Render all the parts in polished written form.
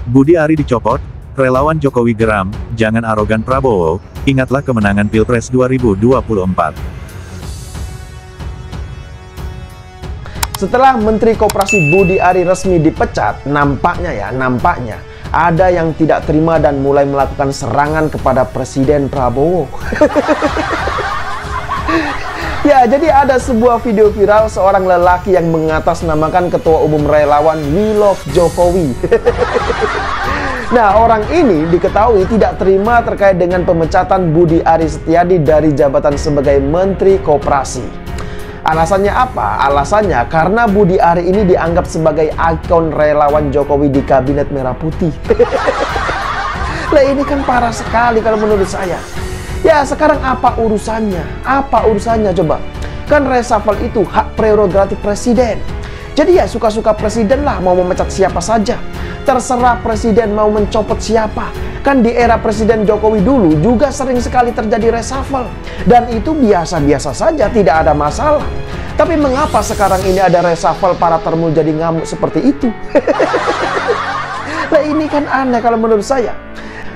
Budi Ari dicopot, relawan Jokowi geram, jangan arogan Prabowo, ingatlah kemenangan Pilpres 2024. Setelah Menteri Koperasi Budi Ari resmi dipecat, nampaknya ada yang tidak terima dan mulai melakukan serangan kepada Presiden Prabowo. Ya, jadi ada sebuah video viral seorang lelaki yang mengatasnamakan Ketua Umum Relawan We Love Jokowi. Nah, orang ini diketahui tidak terima terkait dengan pemecatan Budi Ari Setiadi dari jabatan sebagai Menteri Koperasi. Alasannya apa? Alasannya karena Budi Ari ini dianggap sebagai ikon relawan Jokowi di Kabinet Merah Putih. Lah, ini kan parah sekali kalau menurut saya. Ya, sekarang apa urusannya? Apa urusannya coba? Kan reshuffle itu hak prerogatif presiden. Jadi ya suka-suka presiden lah mau memecat siapa saja. Terserah presiden mau mencopot siapa. Kan di era Presiden Jokowi dulu juga sering sekali terjadi reshuffle. Dan itu biasa-biasa saja, tidak ada masalah. Tapi mengapa sekarang ini ada reshuffle para termul jadi ngamuk seperti itu? Nah, ini kan aneh kalau menurut saya.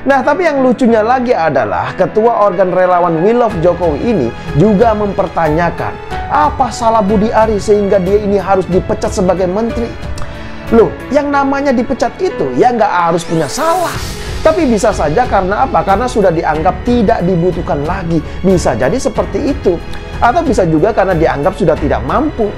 Nah, tapi yang lucunya lagi adalah ketua organ relawan We Love Jokowi ini juga mempertanyakan apa salah Budi Ari sehingga dia ini harus dipecat sebagai menteri. Loh, yang namanya dipecat itu ya nggak harus punya salah. Tapi bisa saja karena apa? Karena sudah dianggap tidak dibutuhkan lagi. Bisa jadi seperti itu. Atau bisa juga karena dianggap sudah tidak mampu.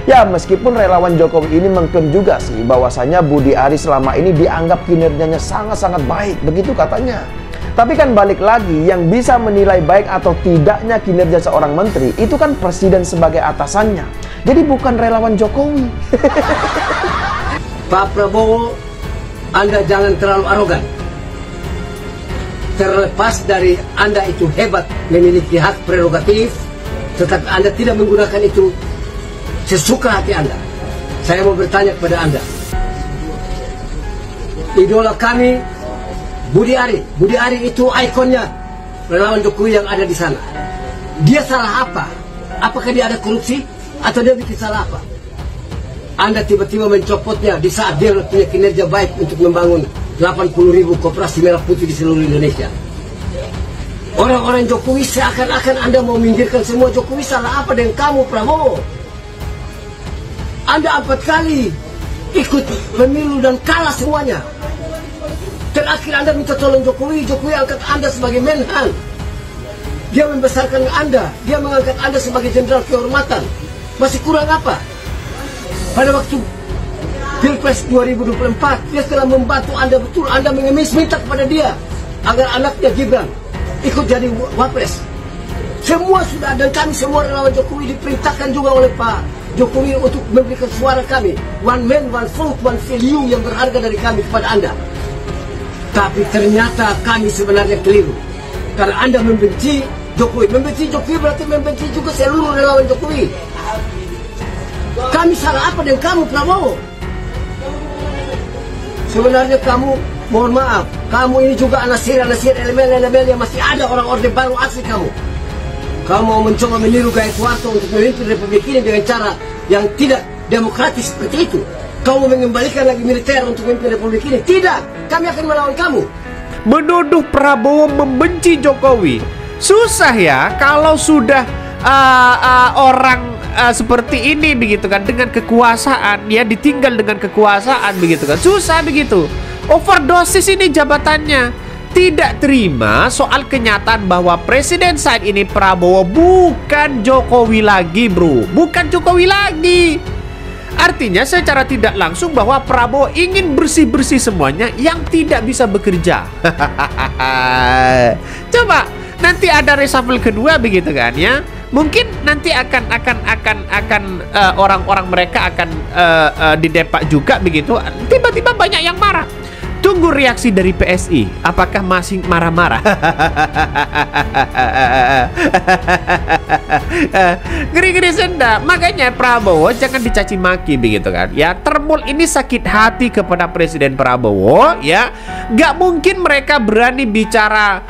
Ya, meskipun relawan Jokowi ini mengklaim juga sih bahwasanya Budi Ari selama ini dianggap kinerjanya sangat-sangat baik, begitu katanya. Tapi kan balik lagi, yang bisa menilai baik atau tidaknya kinerja seorang menteri itu kan presiden sebagai atasannya. Jadi bukan relawan Jokowi. Pak Prabowo, Anda jangan terlalu arogan. Terlepas dari Anda itu hebat memiliki hak prerogatif, tetapi Anda tidak menggunakan itu sesuka hati Anda. Saya mau bertanya kepada Anda. Idola kami Budi Ari. Budi Ari itu ikonnya relawan Jokowi yang ada di sana. Dia salah apa? Apakah dia ada korupsi? Atau dia bikin salah apa? Anda tiba-tiba mencopotnya di saat dia punya kinerja baik untuk membangun 80.000 koperasi merah putih di seluruh Indonesia. Orang-orang Jokowi seakan-akan Anda mau minggirkan semua Jokowi. Salah apa dengan kamu, Prabowo? Anda 4 kali ikut pemilu dan kalah semuanya. Terakhir Anda minta tolong Jokowi, Jokowi angkat Anda sebagai Menhan. Dia membesarkan Anda, dia mengangkat Anda sebagai jenderal kehormatan. Masih kurang apa? Pada waktu Pilpres 2024, dia telah membantu Anda betul. Anda mengemis minta kepada dia agar anaknya Gibran ikut jadi wapres. Semua sudah, dan kami semua relawan Jokowi diperintahkan juga oleh Pak Jokowi untuk memberikan suara kami. One man, one vote, one value yang berharga dari kami kepada Anda. Tapi ternyata kami sebenarnya keliru. Karena Anda membenci Jokowi. Membenci Jokowi berarti membenci juga seluruh relawan Jokowi. Kami salah apa dengan kamu, Prabowo? Sebenarnya kamu, mohon maaf, kamu ini juga anasir elemen-elemen yang masih ada orang orde baru asli kamu. Kamu mau mencoba meniru gaya Soeharto untuk memimpin Republik ini dengan cara yang tidak demokratis seperti itu. Kamu mengembalikan lagi militer untuk memimpin Republik ini. Tidak, kami akan melawan kamu. Menuduh Prabowo membenci Jokowi. Susah ya kalau sudah orang seperti ini begitu kan, dengan kekuasaan, ya ditinggal dengan kekuasaan begitu kan. Susah begitu. Overdosis ini jabatannya. Tidak terima soal kenyataan bahwa presiden saat ini Prabowo bukan Jokowi lagi, bro. Bukan Jokowi lagi. Artinya secara tidak langsung bahwa Prabowo ingin bersih-bersih semuanya yang tidak bisa bekerja. Coba nanti ada reshuffle kedua begitu kan ya. Mungkin nanti akan orang-orang mereka akan didepak juga begitu. Tiba-tiba banyak yang marah. Tunggu reaksi dari PSI. Apakah masih marah-marah? Ngeri-ngeri senda. Makanya Prabowo jangan dicaci maki begitu kan. Ya, termul ini sakit hati kepada Presiden Prabowo. Ya, nggak mungkin mereka berani bicara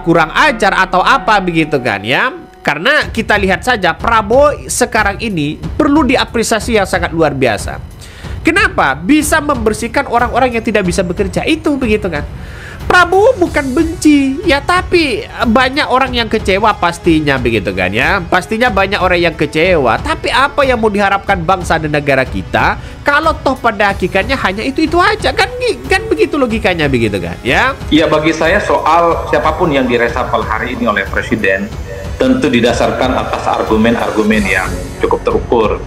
kurang ajar atau apa begitu kan ya. Karena kita lihat saja Prabowo sekarang ini perlu diapresiasi yang sangat luar biasa. Kenapa? Bisa membersihkan orang-orang yang tidak bisa bekerja itu, begitu kan? Prabowo bukan benci, ya, tapi banyak orang yang kecewa pastinya, begitu kan ya. Pastinya banyak orang yang kecewa. Tapi apa yang mau diharapkan bangsa dan negara kita kalau toh pada hakikatnya hanya itu aja kan begitu logikanya, begitu kan ya. Ya, bagi saya soal siapapun yang diresapel hari ini oleh Presiden tentu didasarkan atas argumen-argumen yang cukup terukur.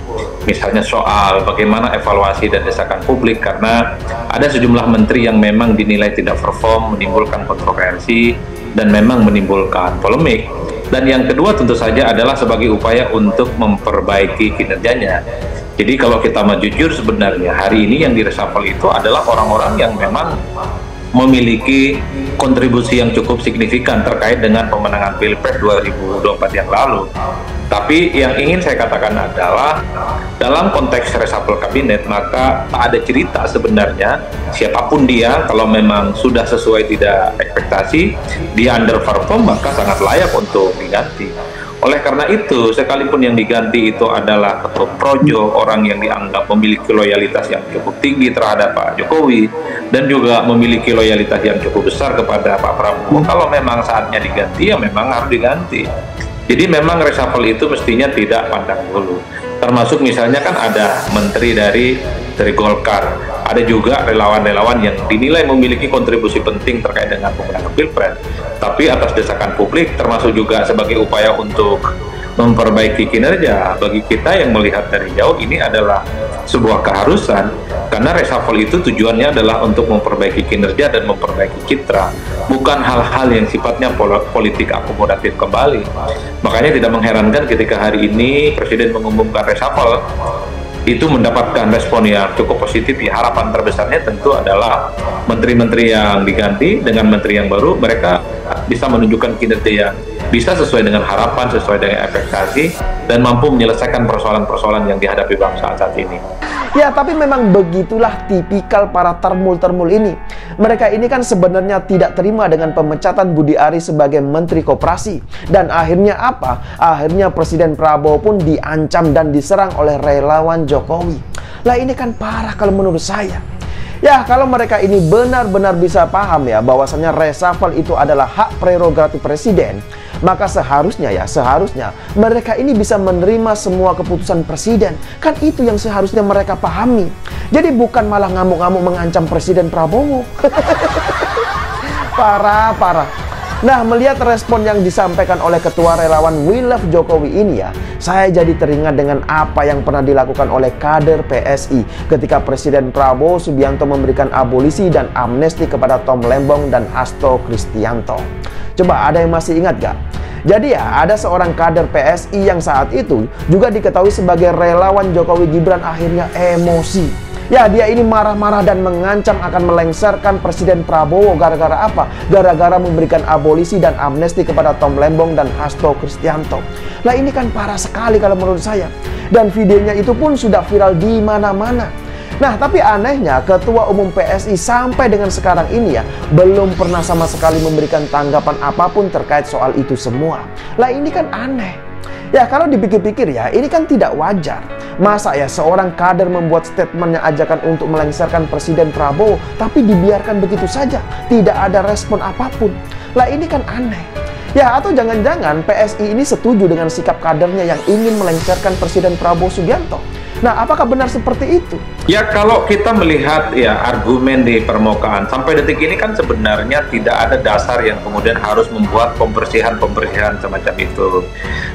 Misalnya soal bagaimana evaluasi dan desakan publik, karena ada sejumlah menteri yang memang dinilai tidak perform, menimbulkan kontroversi, dan memang menimbulkan polemik. Dan yang kedua tentu saja adalah sebagai upaya untuk memperbaiki kinerjanya. Jadi kalau kita mau jujur, sebenarnya hari ini yang diresapel itu adalah orang-orang yang memang memiliki kontribusi yang cukup signifikan terkait dengan pemenangan Pilpres 2024 yang lalu. Tapi yang ingin saya katakan adalah dalam konteks reshuffle kabinet, maka tak ada cerita sebenarnya siapapun dia, kalau memang sudah sesuai tidak ekspektasi, dia underperform, maka sangat layak untuk diganti. Oleh karena itu, sekalipun yang diganti itu adalah ketua projo, orang yang dianggap memiliki loyalitas yang cukup tinggi terhadap Pak Jokowi, dan juga memiliki loyalitas yang cukup besar kepada Pak Prabowo, kalau memang saatnya diganti, ya memang harus diganti. Jadi memang reshuffle itu mestinya tidak pandang bulu. Termasuk misalnya kan ada menteri dari Golkar, ada juga relawan-relawan yang dinilai memiliki kontribusi penting terkait dengan pemenangan Pilpres. Tapi atas desakan publik, termasuk juga sebagai upaya untuk memperbaiki kinerja, bagi kita yang melihat dari jauh ini adalah sebuah keharusan, karena reshuffle itu tujuannya adalah untuk memperbaiki kinerja dan memperbaiki citra, bukan hal-hal yang sifatnya politik akomodatif kembali. Makanya tidak mengherankan ketika hari ini Presiden mengumumkan reshuffle itu mendapatkan respon yang cukup positif. Ya, harapan terbesarnya tentu adalah menteri-menteri yang diganti dengan menteri yang baru, mereka bisa menunjukkan kinerja yang bisa sesuai dengan harapan, sesuai dengan ekspektasi, dan mampu menyelesaikan persoalan-persoalan yang dihadapi bangsa saat ini. Ya, tapi memang begitulah tipikal para termul-termul ini. Mereka ini kan sebenarnya tidak terima dengan pemecatan Budi Ari sebagai Menteri Koperasi. Dan akhirnya apa? Akhirnya Presiden Prabowo pun diancam dan diserang oleh relawan Jokowi. Lah, ini kan parah kalau menurut saya. Ya, kalau mereka ini benar-benar bisa paham ya bahwasannya reshuffle itu adalah hak prerogatif presiden, maka seharusnya mereka ini bisa menerima semua keputusan presiden. Kan itu yang seharusnya mereka pahami. Jadi bukan malah ngamuk-ngamuk mengancam Presiden Prabowo. Parah. Nah, melihat respon yang disampaikan oleh ketua relawan We Love Jokowi ini ya, saya jadi teringat dengan apa yang pernah dilakukan oleh kader PSI ketika Presiden Prabowo Subianto memberikan abolisi dan amnesti kepada Tom Lembong dan Hasto Kristianto. Coba ada yang masih ingat gak? Jadi ya, ada seorang kader PSI yang saat itu juga diketahui sebagai relawan Jokowi Gibran akhirnya emosi. Ya, dia ini marah-marah dan mengancam akan melengsarkan Presiden Prabowo gara-gara apa? Gara-gara memberikan abolisi dan amnesti kepada Tom Lembong dan Hasto Kristianto. Lah, ini kan parah sekali kalau menurut saya. Dan videonya itu pun sudah viral di mana-mana. Nah, tapi anehnya Ketua Umum PSI sampai dengan sekarang ini ya belum pernah sama sekali memberikan tanggapan apapun terkait soal itu semua. Lah, ini kan aneh. Ya, kalau dipikir-pikir ya, ini kan tidak wajar. Masa ya seorang kader membuat statementnya ajakan untuk melengsarkan Presiden Prabowo, tapi dibiarkan begitu saja, tidak ada respon apapun. Lah, ini kan aneh. Ya, atau jangan-jangan PSI ini setuju dengan sikap kadernya yang ingin melengsarkan Presiden Prabowo Subianto. Nah, apakah benar seperti itu? Ya, kalau kita melihat ya argumen di permukaan sampai detik ini kan sebenarnya tidak ada dasar yang kemudian harus membuat pembersihan semacam itu.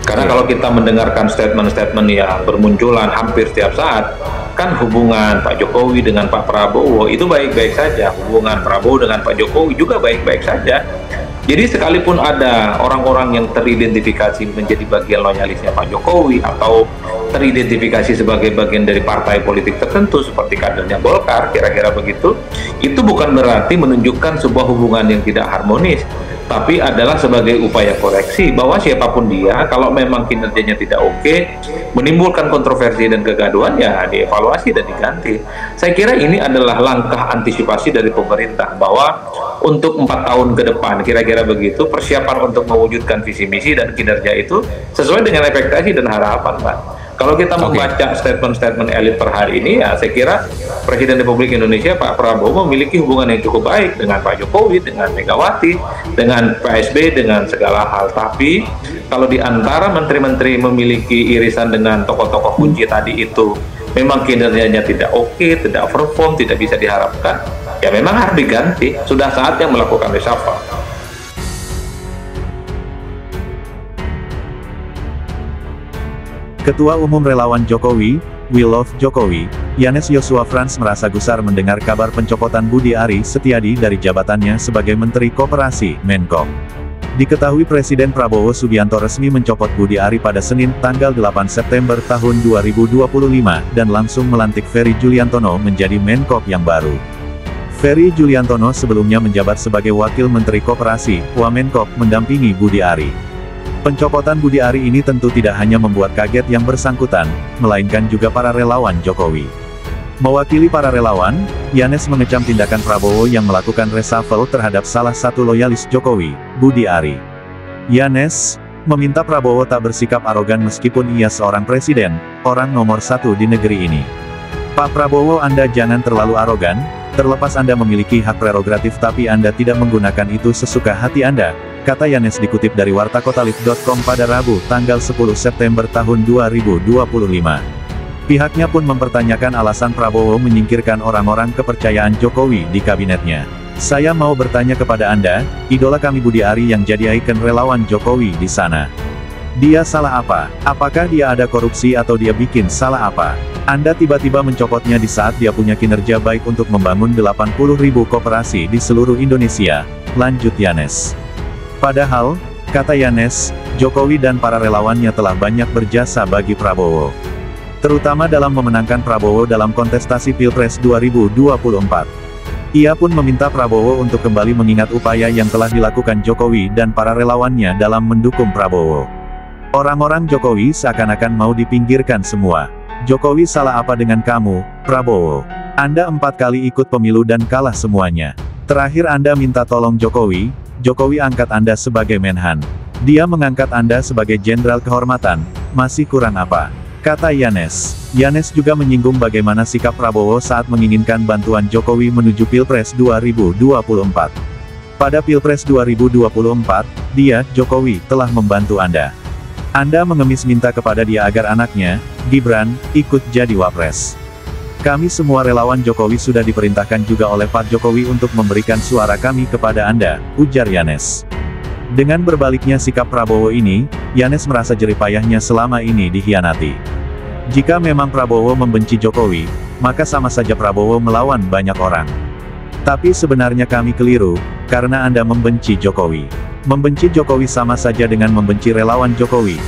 Karena kalau kita mendengarkan statement-statement yang bermunculan hampir setiap saat, kan hubungan Pak Jokowi dengan Pak Prabowo itu baik-baik saja, hubungan Prabowo dengan Pak Jokowi juga baik-baik saja. Jadi sekalipun ada orang-orang yang teridentifikasi menjadi bagian loyalisnya Pak Jokowi atau teridentifikasi sebagai bagian dari partai politik tertentu seperti kadernya Golkar, kira-kira begitu, itu bukan berarti menunjukkan sebuah hubungan yang tidak harmonis, tapi adalah sebagai upaya koreksi bahwa siapapun dia, kalau memang kinerjanya tidak oke, menimbulkan kontroversi dan kegaduhan, ya dievaluasi dan diganti. Saya kira ini adalah langkah antisipasi dari pemerintah bahwa untuk 4 tahun ke depan, kira-kira begitu, persiapan untuk mewujudkan visi misi dan kinerja itu sesuai dengan ekspektasi dan harapan, Pak. Kalau kita membaca statement-statement elit per hari ini, ya saya kira Presiden Republik Indonesia Pak Prabowo memiliki hubungan yang cukup baik dengan Pak Jokowi, dengan Megawati, dengan Pak SBY, dengan segala hal. Tapi kalau di antara menteri-menteri memiliki irisan dengan tokoh-tokoh kunci tadi itu memang kinerjanya tidak oke, tidak perform, tidak bisa diharapkan, ya memang harus diganti. Sudah saatnya melakukan reshuffle. Ketua Umum Relawan Jokowi, We Love Jokowi, Yanes Joshua Frans merasa gusar mendengar kabar pencopotan Budi Ari Setiadi dari jabatannya sebagai Menteri Koperasi, Menko. Diketahui Presiden Prabowo Subianto resmi mencopot Budi Ari pada Senin, tanggal 8 September tahun 2025, dan langsung melantik Ferry Juliantono menjadi Menko yang baru. Ferry Juliantono sebelumnya menjabat sebagai Wakil Menteri Koperasi, Wamenkop, mendampingi Budi Ari. Pencopotan Budi Ari ini tentu tidak hanya membuat kaget yang bersangkutan, melainkan juga para relawan Jokowi. Mewakili para relawan, Yanes mengecam tindakan Prabowo yang melakukan reshuffle terhadap salah satu loyalis Jokowi, Budi Ari. Yanes meminta Prabowo tak bersikap arogan meskipun ia seorang presiden, orang nomor satu di negeri ini. Pak Prabowo, Anda jangan terlalu arogan, terlepas Anda memiliki hak prerogatif tapi Anda tidak menggunakan itu sesuka hati Anda, kata Yanes dikutip dari wartakotalif.com pada Rabu, tanggal 10 September tahun 2025. Pihaknya pun mempertanyakan alasan Prabowo menyingkirkan orang-orang kepercayaan Jokowi di kabinetnya. Saya mau bertanya kepada Anda, idola kami Budi Ari yang jadi ikon relawan Jokowi di sana. Dia salah apa? Apakah dia ada korupsi atau dia bikin salah apa? Anda tiba-tiba mencopotnya di saat dia punya kinerja baik untuk membangun 80.000 koperasi di seluruh Indonesia, lanjut Yanes. Padahal, kata Yanes, Jokowi dan para relawannya telah banyak berjasa bagi Prabowo. Terutama dalam memenangkan Prabowo dalam kontestasi Pilpres 2024. Ia pun meminta Prabowo untuk kembali mengingat upaya yang telah dilakukan Jokowi dan para relawannya dalam mendukung Prabowo. Orang-orang Jokowi seakan-akan mau dipinggirkan semua. Jokowi salah apa dengan kamu, Prabowo? Anda 4 kali ikut pemilu dan kalah semuanya. Terakhir Anda minta tolong Jokowi, Jokowi angkat Anda sebagai Menhan. Dia mengangkat Anda sebagai Jenderal Kehormatan, masih kurang apa? Kata Yanes. Yanes juga menyinggung bagaimana sikap Prabowo saat menginginkan bantuan Jokowi menuju Pilpres 2024. Pada Pilpres 2024, dia, Jokowi, telah membantu Anda. Anda mengemis minta kepada dia agar anaknya, Gibran, ikut jadi Wapres. Kami semua relawan Jokowi sudah diperintahkan juga oleh Pak Jokowi untuk memberikan suara kami kepada Anda, ujar Yanes. Dengan berbaliknya sikap Prabowo ini, Yanes merasa jerih payahnya selama ini dikhianati. Jika memang Prabowo membenci Jokowi, maka sama saja Prabowo melawan banyak orang. Tapi sebenarnya kami keliru, karena Anda membenci Jokowi. Membenci Jokowi sama saja dengan membenci relawan Jokowi,